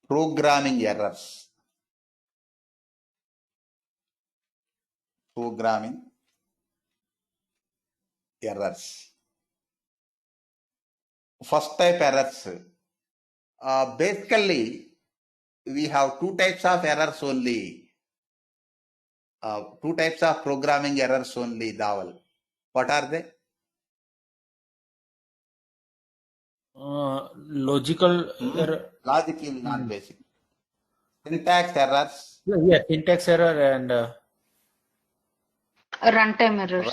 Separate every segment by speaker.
Speaker 1: programming errors. Programming errors. First type errors. Basically, we have two types of errors only. Two types of programming errors only, Dawal. What are they?
Speaker 2: Logical error.
Speaker 1: Logical, not basic. Syntax errors.
Speaker 2: Yeah, syntax error and
Speaker 3: Runtime errors.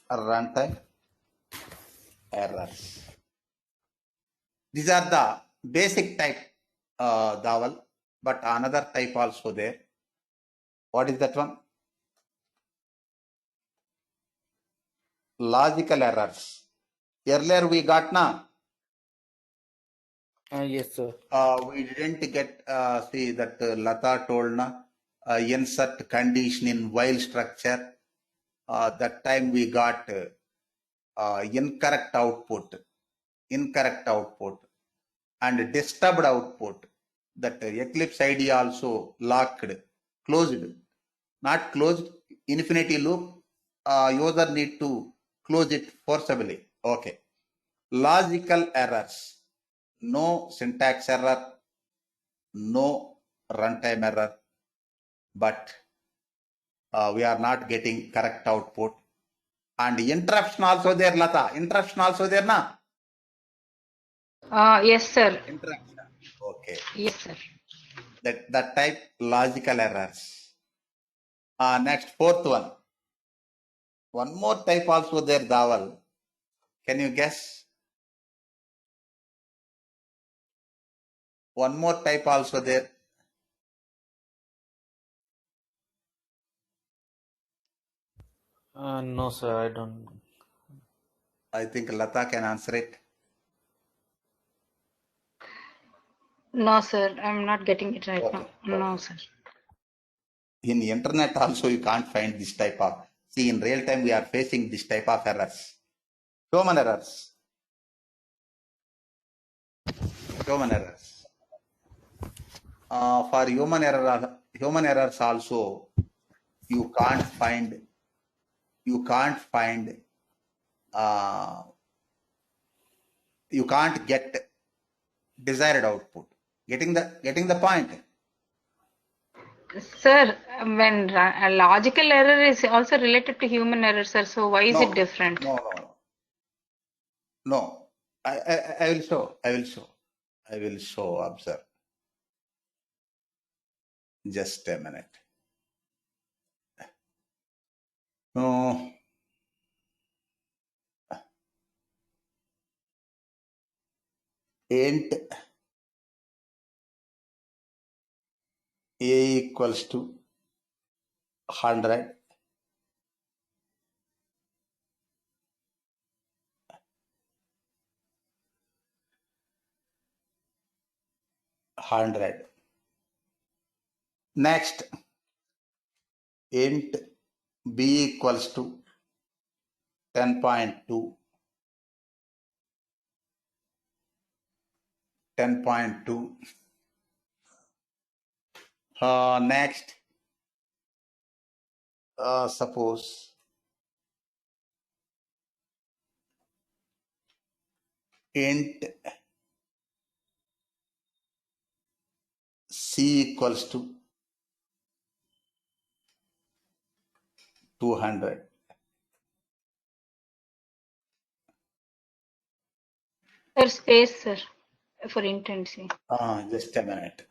Speaker 1: Runtime errors. These are the basic type, Dawal, but another type also there. What is that one? Logical errors. Earlier we got now.
Speaker 2: yes, sir.
Speaker 1: We didn't get see that Lata told na insert condition in while structure. That time we got incorrect output, and disturbed output. That Eclipse ID also locked, closed, not closed. Infinity loop. User need to close it forcibly. Okay. Logical errors. No syntax error, no runtime error, but we are not getting correct output. And interruption also there, Lata. Interruption also there, na?
Speaker 3: Yes, sir.
Speaker 1: Interruption. Okay.
Speaker 3: Yes, sir.
Speaker 1: That type logical errors. Next, fourth one. One more type also there, Dawal. Can you guess? One more type also there.
Speaker 2: No, sir, I don't.
Speaker 1: I think Lata can answer it.
Speaker 3: No, sir. I'm not getting it right now. No, sir.
Speaker 1: In the internet also you can't find this type of. See, in real time we are facing this type of errors. Human errors. Human errors. For human errors also you can't find you can't get desired output. Getting the point?
Speaker 3: Sir, when a logical error is also related to human error, sir, so why is it different?
Speaker 1: No. I will show. Observe. Just a minute. No. Int a equals to 100. Next, int b equals to 10.2. 10.2. Next, suppose int c equals to 200.
Speaker 3: Sir, space, sir, for intensity.
Speaker 1: Just a minute.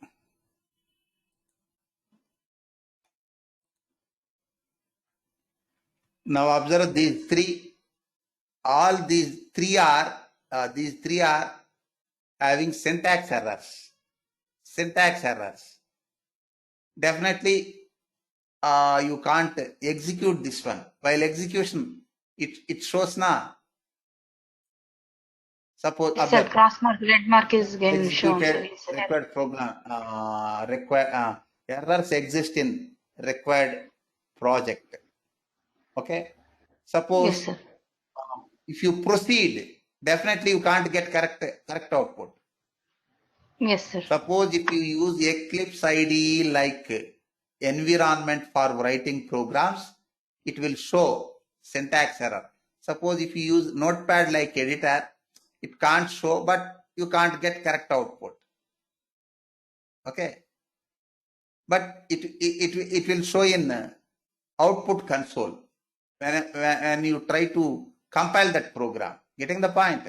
Speaker 1: Now observe these three. All these three are having syntax errors. Definitely, you can't execute this one. While execution, it shows na. Suppose
Speaker 3: Yes, sir, cross mark, red mark is again shown.
Speaker 1: Required program errors exist in required project. Okay. Suppose
Speaker 3: yes, sir.
Speaker 1: If you proceed, definitely you can't get correct output.
Speaker 3: Yes, sir.
Speaker 1: Suppose if you use Eclipse IDE like environment for writing programs, it will show syntax error. Suppose if you use Notepad like editor, it can't show, but you can't get correct output. Okay, but it will show in output console when you try to compile that program. Getting the point?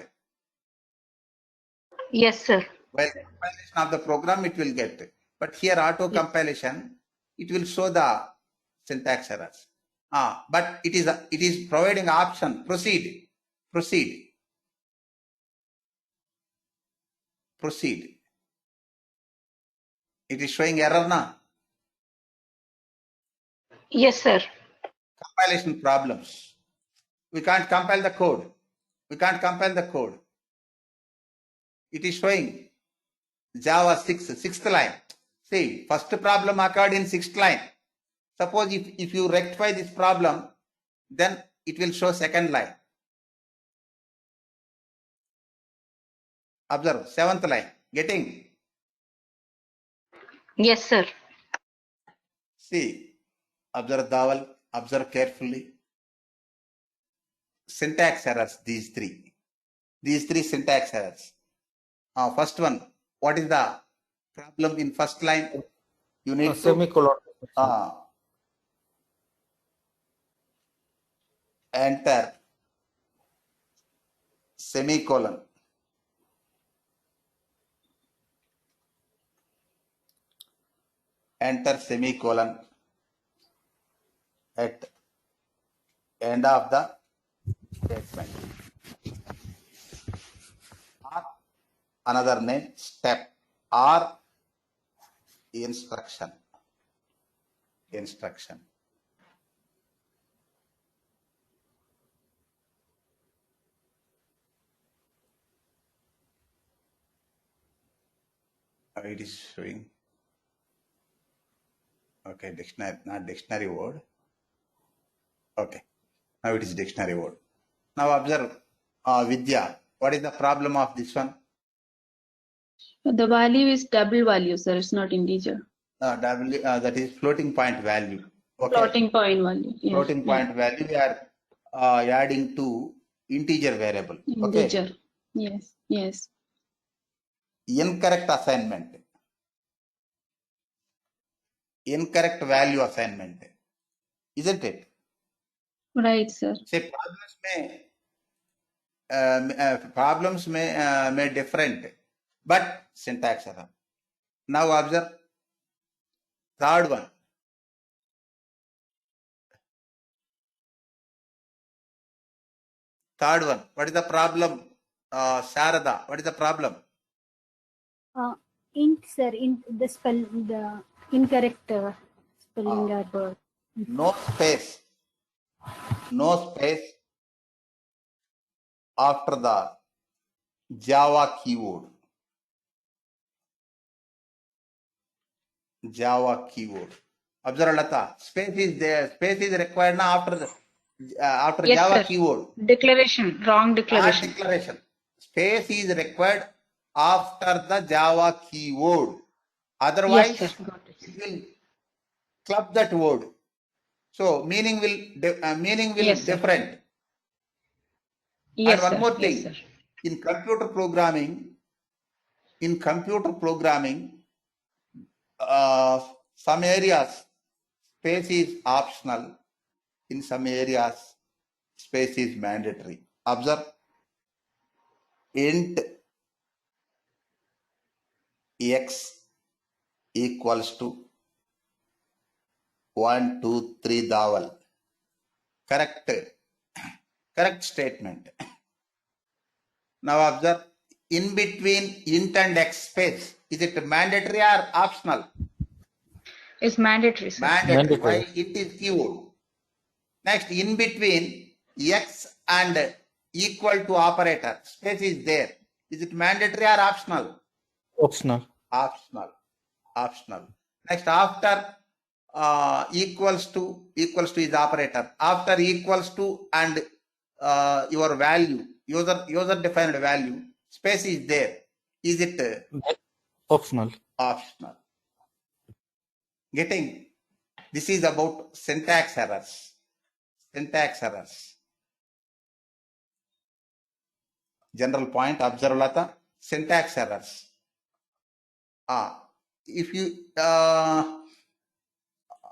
Speaker 3: Yes, sir.
Speaker 1: While compilation of the program, it will get. But here auto compilation, it will show the syntax errors. But it is providing option proceed. It is showing error now.
Speaker 3: Yes, sir.
Speaker 1: Compilation problems. We can't compile the code. It is showing Java 6th line. See, first problem occurred in 6th line. Suppose if you rectify this problem, then it will show 2nd line. Observe 7th line. Getting?
Speaker 3: Yes, sir.
Speaker 1: See, observe Dawal, observe carefully. Syntax errors, these three syntax errors. First one, what is the problem in first line? You need to
Speaker 2: semicolon.
Speaker 1: enter semicolon. Enter semicolon at end of the statement. Or another name, step or instruction. It is showing. Okay, dictionary, not dictionary word. Okay, now it is dictionary word. Now observe, Vidya, what is the problem of this one?
Speaker 4: The value is double value, sir. It's not integer.
Speaker 1: That is floating point value. Okay.
Speaker 4: Floating point value. Yes.
Speaker 1: Floating point value we are adding to integer variable.
Speaker 4: Integer.
Speaker 1: Okay.
Speaker 4: Yes.
Speaker 1: Incorrect assignment. Incorrect value assignment. Isn't it?
Speaker 4: Right, sir.
Speaker 1: Say problems may different, but syntax error. Now observe third one. What is the problem? Sarada, what is the problem?
Speaker 5: Sir, the incorrect spelling or word.
Speaker 1: No space after the Java keyword. Observe, Lata. Space is there. Space is required now after
Speaker 3: Yes,
Speaker 1: Java
Speaker 3: sir.
Speaker 1: keyword.
Speaker 3: Wrong declaration.
Speaker 1: Not declaration. Space is required after the Java keyword. Otherwise,
Speaker 3: Yes, sir. Got it.
Speaker 1: it will club that word. So meaning will
Speaker 3: Yes, sir.
Speaker 1: different.
Speaker 3: Yes,
Speaker 1: And one
Speaker 3: sir.
Speaker 1: more thing,
Speaker 3: Yes, sir.
Speaker 1: in computer programming, some areas space is optional. In some areas, space is mandatory. Observe, int x equals to 1, 2, 3 Dawal. Correct statement. Now observe, in between int and x space, is it mandatory or optional?
Speaker 3: It's mandatory, sir.
Speaker 1: Mandatory. Why? It is keyword. Next, in between x and equal to operator, space is there. Is it mandatory or optional?
Speaker 2: Optional.
Speaker 1: Next, after equals to is operator. After equals to and your value, user defined value, space is there. Is it
Speaker 2: Optional.
Speaker 1: optional? Getting? This is about syntax errors. Syntax errors. General point, observe Lata. Syntax errors. If you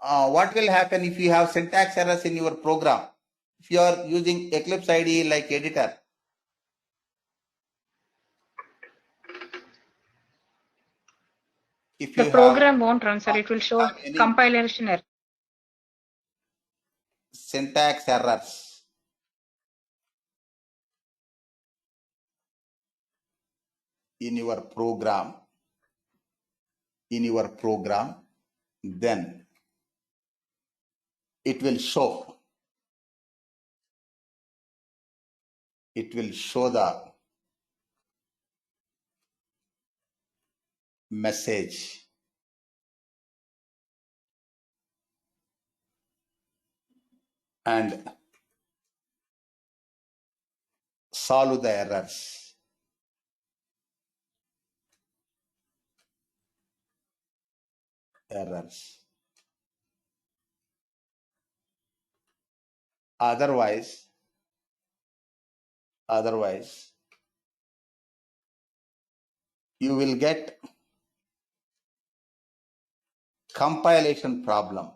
Speaker 1: what will happen if you have syntax errors in your program? If you are using Eclipse IDE like editor, if
Speaker 3: The
Speaker 1: you
Speaker 3: program won't run, sir. It will show
Speaker 1: have any
Speaker 3: compilation error.
Speaker 1: syntax errors, in your program, then it will show the message and solve the errors. Otherwise, you will get compilation problem.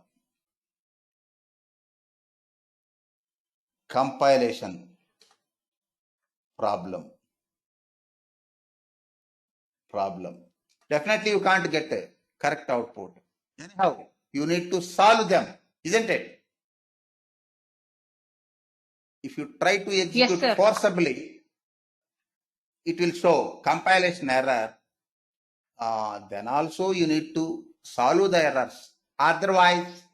Speaker 1: Definitely you can't get a correct output. Anyhow, you need to solve them, isn't it? If you try to execute
Speaker 3: sir.
Speaker 1: forcibly, it will show compilation error. Then also you need to solve the errors. Otherwise,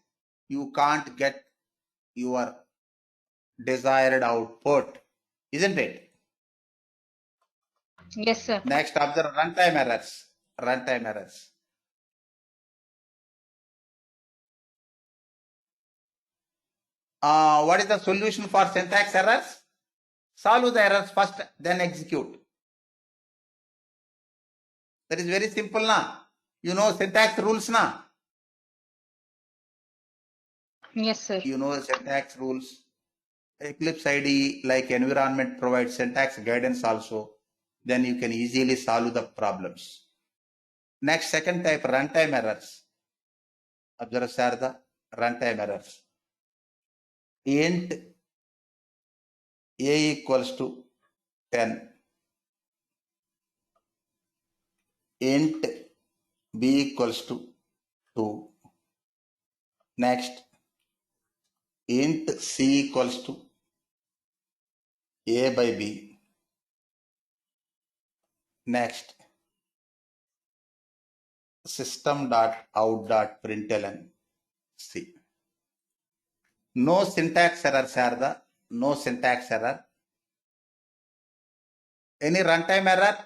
Speaker 1: you can't get your desired output, isn't it?
Speaker 3: Yes, sir.
Speaker 1: Next, observe runtime errors. What is the solution for syntax errors? Solve the errors first, then execute. That is very simple, na? You know syntax rules, na?
Speaker 3: Yes, sir.
Speaker 1: You know syntax rules. Eclipse IDE like environment provides syntax guidance also. Then you can easily solve the problems. Next, second type, runtime errors. Observe, Sarada, runtime errors. Int a equals to 10. Int b equals to 2. Next, int c equals to a by b. Next, system.out.println c. No syntax error, Sarada. No syntax error. Any runtime error?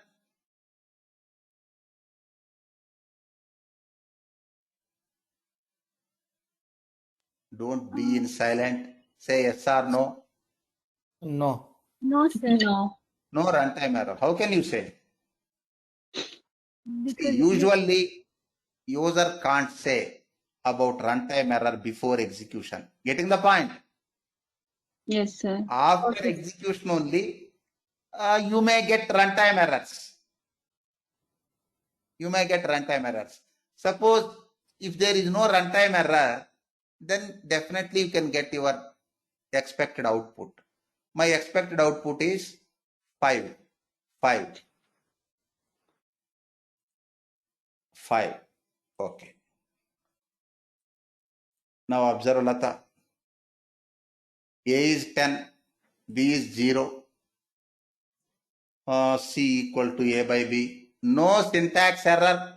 Speaker 1: Don't be in silent. Say yes or no.
Speaker 2: No.
Speaker 5: No, sir.
Speaker 4: No.
Speaker 1: No runtime error. How can you say?
Speaker 5: Because
Speaker 1: Usually, user can't say about runtime error before execution. Getting the point?
Speaker 4: Yes, sir.
Speaker 1: After
Speaker 5: Okay.
Speaker 1: execution only, you may get runtime errors. Suppose if there is no runtime error, then definitely you can get your expected output. My expected output is 5. Okay. Now observe, Lata. A is 10, B is 0, C equal to A by B. No syntax error.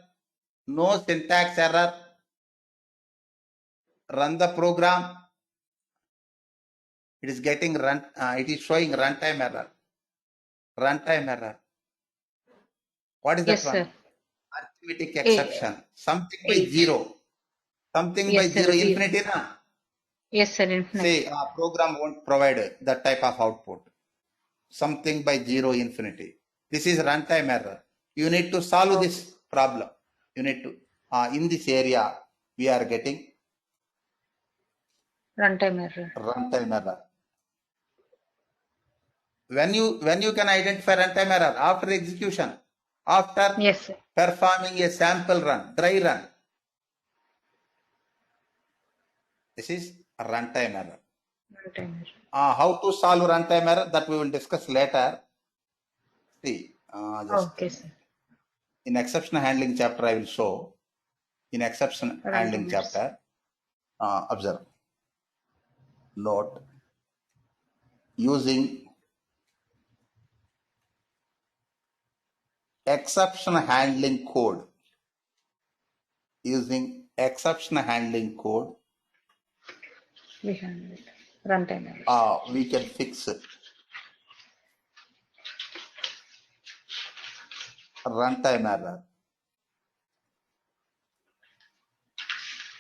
Speaker 1: Run the program. It is getting run. It is showing runtime error. What is
Speaker 3: Yes,
Speaker 1: that one?
Speaker 3: sir.
Speaker 1: Arithmetic exception. Something by
Speaker 3: 8.
Speaker 1: 0.
Speaker 3: Yes, sir. 0.
Speaker 1: Infinity, na?
Speaker 3: Yes, sir. Infinite.
Speaker 1: Say program won't provide that type of output. Something by 0 infinity. This is runtime error. You need to solve this problem. You need to, in this area, we are getting
Speaker 3: Runtime error.
Speaker 1: runtime error. When you can identify runtime error after execution, after
Speaker 3: Yes, sir.
Speaker 1: performing a sample run, dry run. This is a runtime error.
Speaker 3: Runtime error.
Speaker 1: How to solve runtime error, that we will discuss later. See,
Speaker 3: Okay, sir.
Speaker 1: in exception handling chapter, I will show. In exception handling
Speaker 3: Runtime errors.
Speaker 1: chapter, observe. Note, using exception handling code. Using exception handling code,
Speaker 3: We handle it. Runtime errors.
Speaker 1: we can fix runtime error.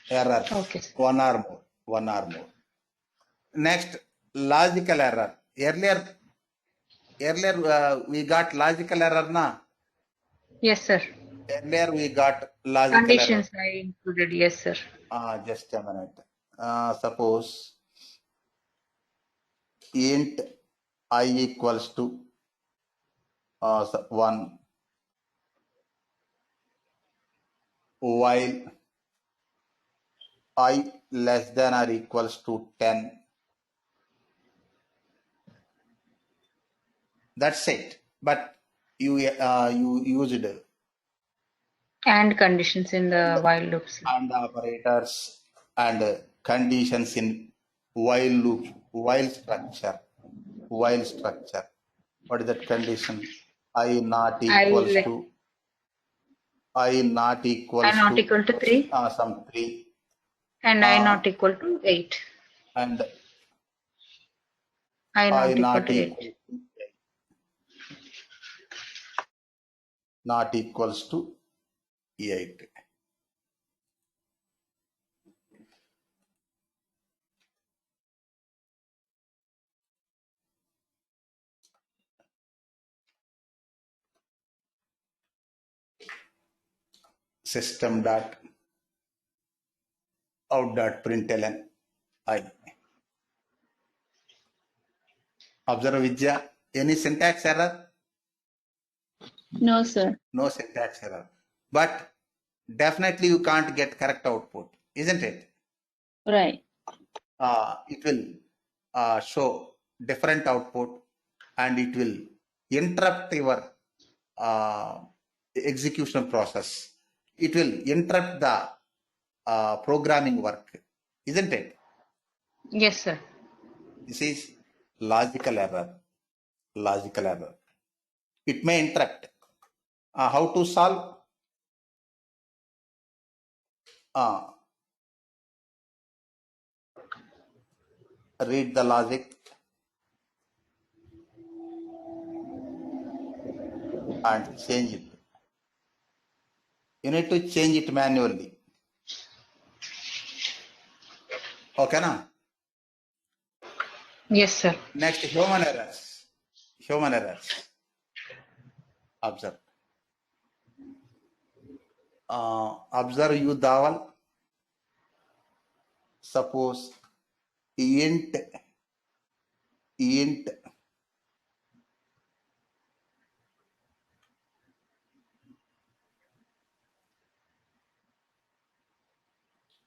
Speaker 1: Errors,
Speaker 3: Okay, sir.
Speaker 1: one or more. Next, logical error. Earlier we got logical error na.
Speaker 3: Yes, sir.
Speaker 1: Earlier we got logical
Speaker 3: Conditions I included. Yes, sir.
Speaker 1: error. Just a minute. Suppose int I equals to 1, while I less than or equals to 10. That's it. But you used
Speaker 3: And conditions in the while loops.
Speaker 1: and operators and conditions in while loop, while structure. What is that condition? I not equals to
Speaker 3: I not equal to 3
Speaker 1: some 3
Speaker 3: and I not equal to 8.
Speaker 1: and
Speaker 3: I
Speaker 1: I
Speaker 3: not equal
Speaker 1: not
Speaker 3: to 8.
Speaker 1: equal to not equals to 8. System dot out dot println I. Observe Vidya, any syntax error?
Speaker 4: No, sir.
Speaker 1: No syntax error. But definitely you can't get correct output, isn't it?
Speaker 4: Right.
Speaker 1: It will show different output and it will interrupt your execution process. It will interrupt the programming work, isn't it?
Speaker 3: Yes, sir.
Speaker 1: This is logical error. Logical error. It may interrupt. How to solve? Read the logic and change it. You need to change it manually. Okay, na?
Speaker 3: Yes, sir.
Speaker 1: Next, human errors. Human errors. Observe. Observe you Dawal. Suppose int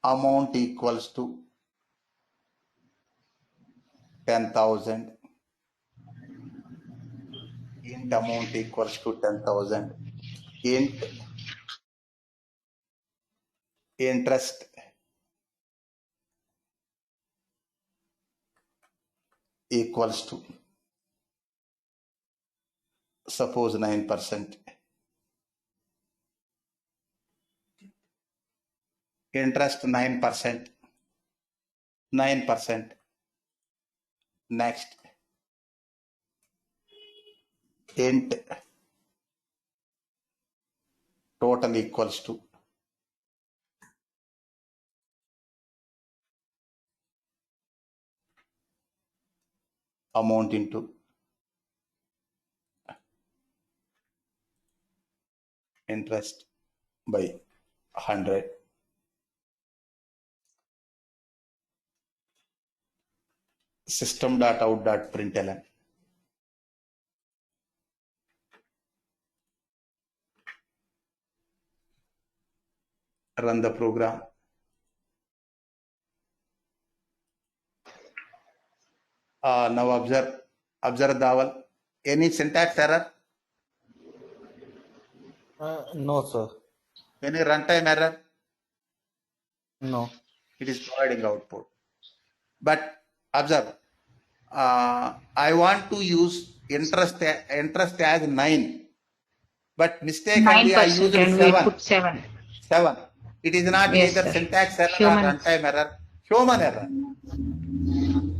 Speaker 1: amount equals to 10,000. Int amount equals to 10,000. Int interest equals to suppose 9%. Interest 9%. 9%. Next, int total equals to amount into interest by 100. System.out.println. Run the program. Now observe Dawal. Any syntax error?
Speaker 2: No, sir.
Speaker 1: Any runtime error?
Speaker 2: No.
Speaker 1: It is providing output. But observe, I want to use interest as 9, but mistakenly I used
Speaker 3: 9% and we
Speaker 1: 7.
Speaker 3: put 7.
Speaker 1: 7. It is not
Speaker 3: Yes,
Speaker 1: either
Speaker 3: sir.
Speaker 1: syntax error
Speaker 3: Human.
Speaker 1: or runtime error, human error.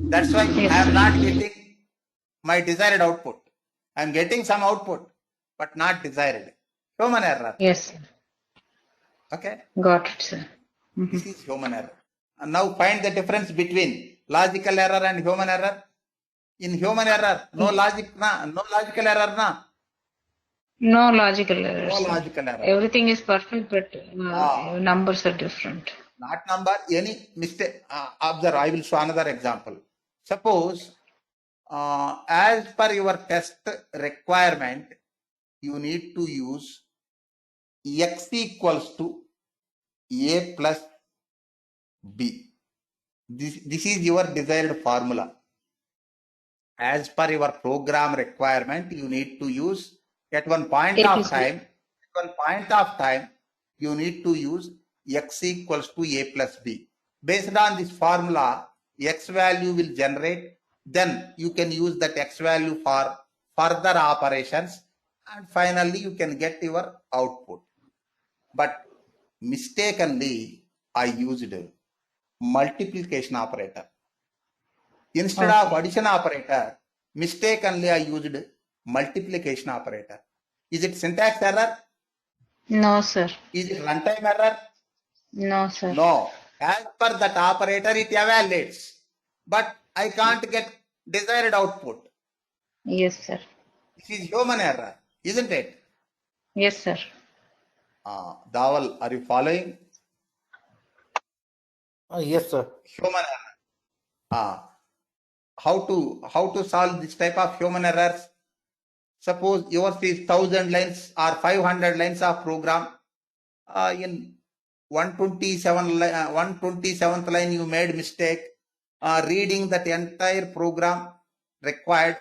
Speaker 1: That's why
Speaker 3: Yes,
Speaker 1: I am
Speaker 3: sir.
Speaker 1: not getting my desired output. I am getting some output, but not desired. Human error.
Speaker 3: Yes, sir.
Speaker 1: Okay.
Speaker 3: Got it, sir.
Speaker 1: This is human error. And now find the difference between logical error and human error. In human error, no logical error na.
Speaker 3: No logical errors.
Speaker 1: No
Speaker 3: sir.
Speaker 1: logical error.
Speaker 3: Everything is perfect, but numbers are different.
Speaker 1: Not number, any mistake. Observe, I will show another example. Suppose, as per your test requirement, you need to use x equals to a plus b. This is your desired formula. As per your program requirement, you need to use at one point of time, you need to use x equals to a plus b. Based on this formula, x value will generate. Then you can use that x value for further operations, and finally you can get your output. But mistakenly, I used multiplication operator. Instead of addition operator, mistakenly I used multiplication operator. Is it syntax error?
Speaker 3: No, sir.
Speaker 1: Is it runtime error?
Speaker 3: No, sir.
Speaker 1: No. As per that operator, it evaluates. But I can't get desired output.
Speaker 3: Yes, sir.
Speaker 1: This is human error, isn't it?
Speaker 3: Yes, sir.
Speaker 1: Dawal, are you following?
Speaker 2: Yes, sir.
Speaker 1: Human error. How to solve this type of human errors? Suppose yours is 1000 lines or 500 lines of program. In 127th line you made mistake. Reading that entire program required.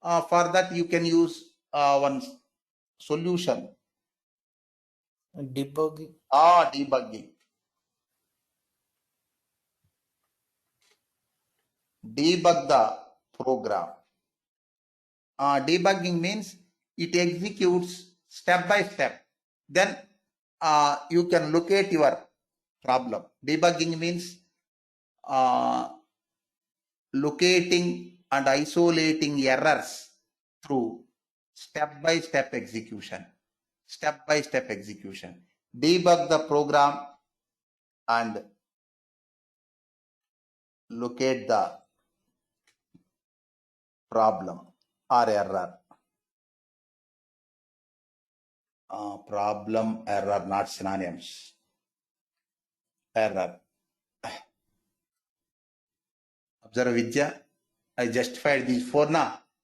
Speaker 1: For that you can use one solution.
Speaker 2: Debugging.
Speaker 1: Debugging. Debug the program. Debugging means it executes step by step. Then you can locate your problem. Debugging means locating and isolating errors through step-by-step execution. Step-by-step execution. Debug the program and locate the problem or error. Problem, error, not synonyms. Error. Observe Vidya. I justified these 4 now.